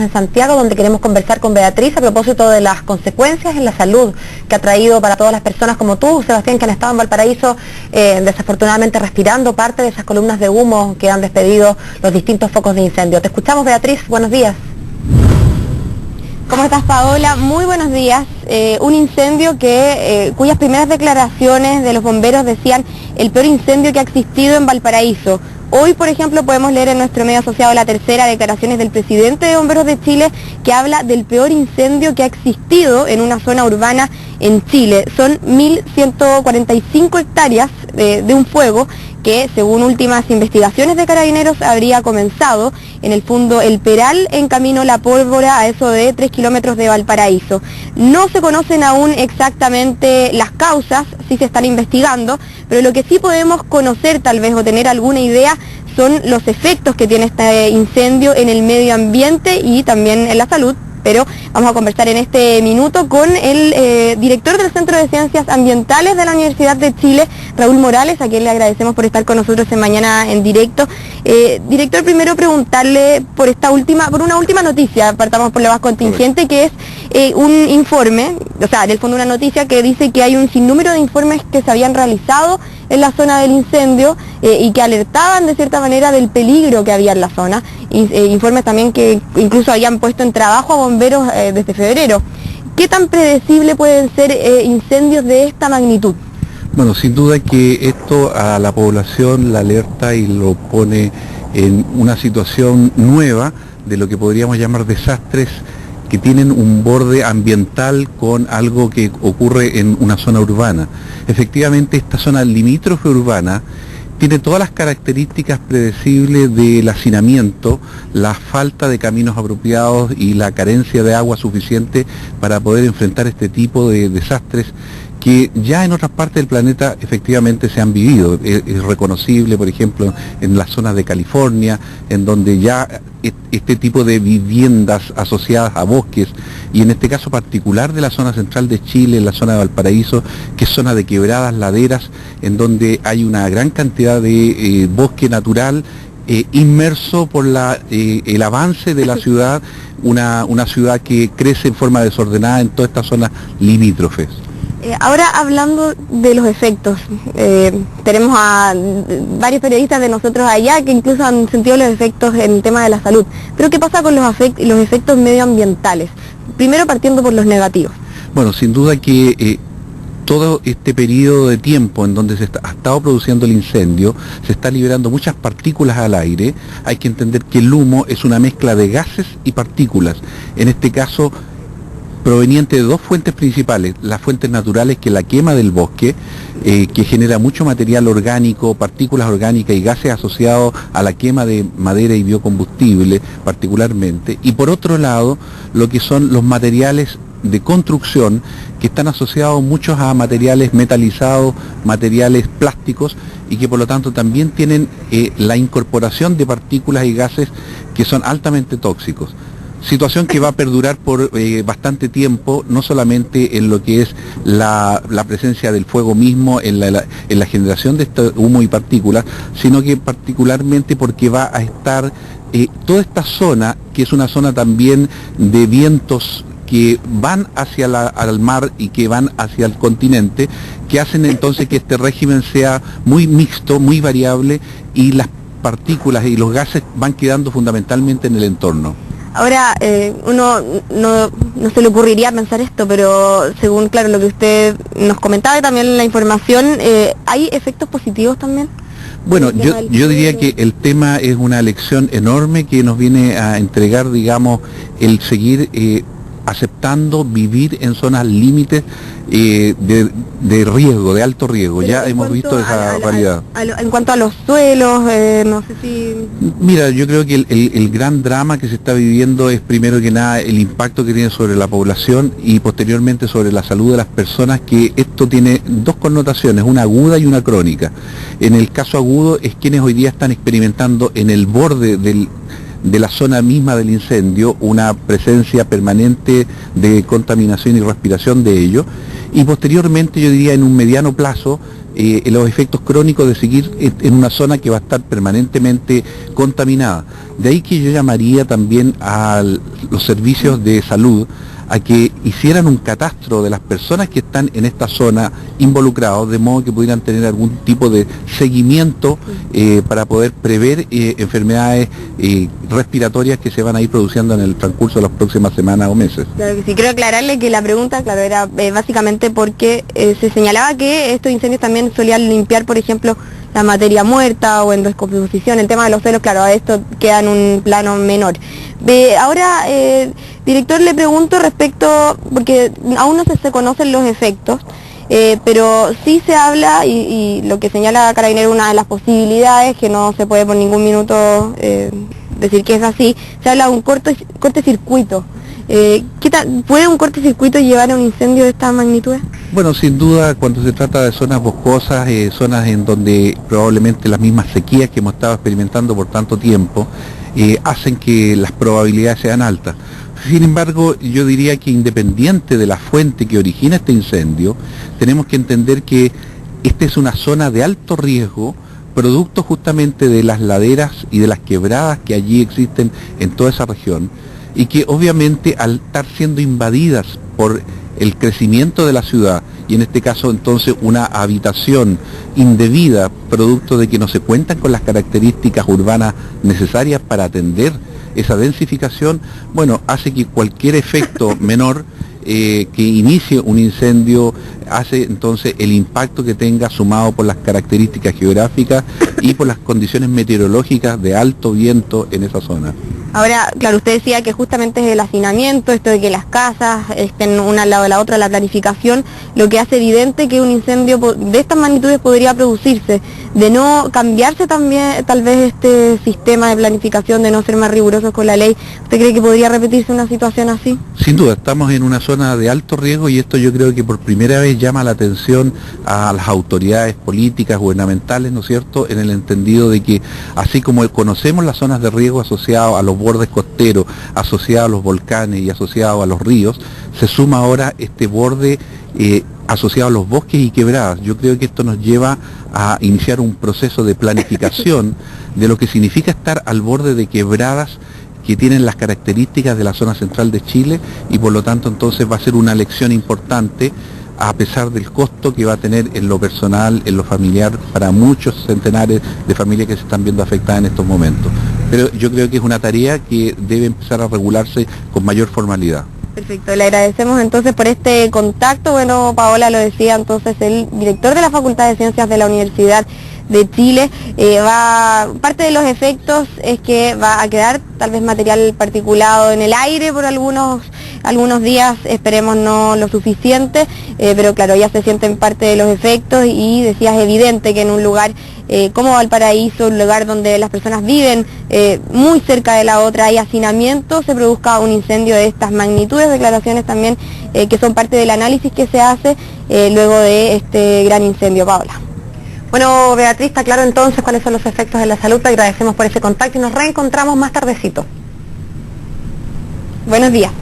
estamos en Santiago, donde queremos conversar con Beatriz a propósito de las consecuencias en la salud que ha traído para todas las personas como tú, Sebastián, que han estado en Valparaíso, desafortunadamente respirando parte de esas columnas de humo que han despedido los distintos focos de incendio. Te escuchamos, Beatriz, buenos días. ¿Cómo estás, Paola? Muy buenos días. Un incendio cuyas primeras declaraciones de los bomberos decían el peor incendio que ha existido en Valparaíso. Hoy, por ejemplo, podemos leer en nuestro medio asociado La Tercera declaraciones del presidente de Bomberos de Chile que habla del peor incendio que ha existido en una zona urbana en Chile. Son 1.145 hectáreas de un fuego que, según últimas investigaciones de Carabineros, habría comenzado en el fondo El Peral, en camino La Pólvora, a eso de 3 kilómetros de Valparaíso. No se conocen aún exactamente las causas, sí se están investigando, pero lo que sí podemos conocer tal vez o tener alguna idea son los efectos que tiene este incendio en el medio ambiente y también en la salud. Pero vamos a conversar en este minuto con el director del Centro de Ciencias Ambientales de la Universidad de Chile, Raúl Morales, a quien le agradecemos por estar con nosotros en Mañana en Directo. Director, primero preguntarle por una última noticia, partamos por lo más contingente, que es un informe, o sea, en el fondo una noticia que dice que hay un sinnúmero de informes que se habían realizado en la zona del incendio y que alertaban de cierta manera del peligro que había en la zona. Informes también que incluso habían puesto en trabajo a bomberos desde febrero. ¿Qué tan predecible pueden ser incendios de esta magnitud? Bueno, sin duda que esto a la población la alerta y lo pone en una situación nueva de lo que podríamos llamar desastres que tienen un borde ambiental con algo que ocurre en una zona urbana. Efectivamente, esta zona limítrofe urbana tiene todas las características predecibles del hacinamiento, la falta de caminos apropiados y la carencia de agua suficiente para poder enfrentar este tipo de desastres que ya en otras partes del planeta efectivamente se han vivido. Es reconocible, por ejemplo, en las zonas de California, en donde ya este tipo de viviendas asociadas a bosques, y en este caso particular de la zona central de Chile, en la zona de Valparaíso, que es zona de quebradas, laderas, en donde hay una gran cantidad de bosque natural, inmerso por el avance de la ciudad, una ciudad que crece en forma desordenada en todas estas zonas limítrofes. Ahora, hablando de los efectos, tenemos a varios periodistas de nosotros allá que incluso han sentido los efectos en el tema de la salud. Pero ¿qué pasa con los efectos medioambientales? Primero partiendo por los negativos. Bueno, sin duda que todo este periodo de tiempo en donde ha estado produciendo el incendio, se está liberando muchas partículas al aire. Hay que entender que el humo es una mezcla de gases y partículas. En este caso, proveniente de dos fuentes principales, las fuentes naturales, que es la quema del bosque, que genera mucho material orgánico, partículas orgánicas y gases asociados a la quema de madera y biocombustible particularmente, y por otro lado, lo que son los materiales de construcción, que están asociados muchos a materiales metalizados, materiales plásticos, y que por lo tanto también tienen la incorporación de partículas y gases que son altamente tóxicos. Situación que va a perdurar por bastante tiempo, no solamente en lo que es la presencia del fuego mismo, en la generación de este humo y partículas, sino que particularmente porque va a estar toda esta zona, que es una zona también de vientos que van hacia al mar y que van hacia el continente, que hacen entonces que este régimen sea muy mixto, muy variable, y las partículas y los gases van quedando fundamentalmente en el entorno. Ahora, uno no se le ocurriría pensar esto, pero según, claro, lo que usted nos comentaba y también la información, ¿hay efectos positivos también? Bueno, yo diría que el tema es una lección enorme que nos viene a entregar, digamos, el seguir aceptando vivir en zonas límites de riesgo, de alto riesgo. Pero ya hemos visto esa realidad. En cuanto a los suelos, no sé si... Mira, yo creo que el gran drama que se está viviendo es, primero que nada, el impacto que tiene sobre la población y posteriormente sobre la salud de las personas, que esto tiene dos connotaciones, una aguda y una crónica. En el caso agudo es quienes hoy día están experimentando en el borde de la zona misma del incendio una presencia permanente de contaminación y respiración de ello, y posteriormente, yo diría, en un mediano plazo, los efectos crónicos de seguir en una zona que va a estar permanentemente contaminada. De ahí que yo llamaría también a los servicios de salud a que hicieran un catastro de las personas que están en esta zona involucrados, de modo que pudieran tener algún tipo de seguimiento para poder prever enfermedades respiratorias que se van a ir produciendo en el transcurso de las próximas semanas o meses. Claro que sí, quiero aclararle que la pregunta, claro, era básicamente porque se señalaba que estos incendios también solían limpiar, por ejemplo, la materia muerta o en descomposición. El tema de los suelos, claro, esto queda en un plano menor. Ahora, director, le pregunto respecto, porque aún no se conocen los efectos, pero sí se habla, y lo que señala Carabineros, una de las posibilidades, que no se puede por ningún minuto decir que es así, se habla de un cortocircuito. ¿Puede un cortocircuito llevar a un incendio de esta magnitud? Bueno, sin duda, cuando se trata de zonas boscosas, zonas en donde probablemente las mismas sequías que hemos estado experimentando por tanto tiempo, hacen que las probabilidades sean altas. Sin embargo, yo diría que independiente de la fuente que origina este incendio, tenemos que entender que esta es una zona de alto riesgo, producto justamente de las laderas y de las quebradas que allí existen en toda esa región, y que obviamente al estar siendo invadidas por el crecimiento de la ciudad, y en este caso entonces una habitación indebida, producto de que no se cuentan con las características urbanas necesarias para atender esa densificación, bueno, hace que cualquier efecto menor que inicie un incendio hace entonces el impacto que tenga, sumado por las características geográficas y por las condiciones meteorológicas de alto viento en esa zona. Ahora, claro, usted decía que justamente es el hacinamiento, esto de que las casas estén una al lado de la otra, la planificación, lo que hace evidente que un incendio de estas magnitudes podría producirse. De no cambiarse también tal vez este sistema de planificación, de no ser más rigurosos con la ley, ¿usted cree que podría repetirse una situación así? Sin duda, estamos en una zona de alto riesgo, y esto yo creo que por primera vez llama la atención a las autoridades políticas, gubernamentales, ¿no es cierto?, en el entendido de que así como conocemos las zonas de riesgo asociadas a los bordes costeros, asociados a los volcanes y asociados a los ríos, se suma ahora este borde asociado a los bosques y quebradas. Yo creo que esto nos lleva a iniciar un proceso de planificación de lo que significa estar al borde de quebradas que tienen las características de la zona central de Chile, y por lo tanto entonces va a ser una lección importante, a pesar del costo que va a tener en lo personal, en lo familiar, para muchos centenares de familias que se están viendo afectadas en estos momentos. Pero yo creo que es una tarea que debe empezar a regularse con mayor formalidad. Perfecto, le agradecemos entonces por este contacto. Bueno, Paola, lo decía entonces el director de la Facultad de Ciencias de la Universidad de Chile. Parte de los efectos es que va a quedar tal vez material particulado en el aire por algunos días, esperemos no lo suficiente, pero claro, ya se sienten parte de los efectos, y decías, es evidente que en un lugar como Valparaíso, un lugar donde las personas viven muy cerca de la otra, hay hacinamiento, se produzca un incendio de estas magnitudes. Declaraciones también que son parte del análisis que se hace luego de este gran incendio, Paola. Bueno, Beatriz, está claro entonces cuáles son los efectos en la salud. Te agradecemos por ese contacto y nos reencontramos más tardecito. Buenos días.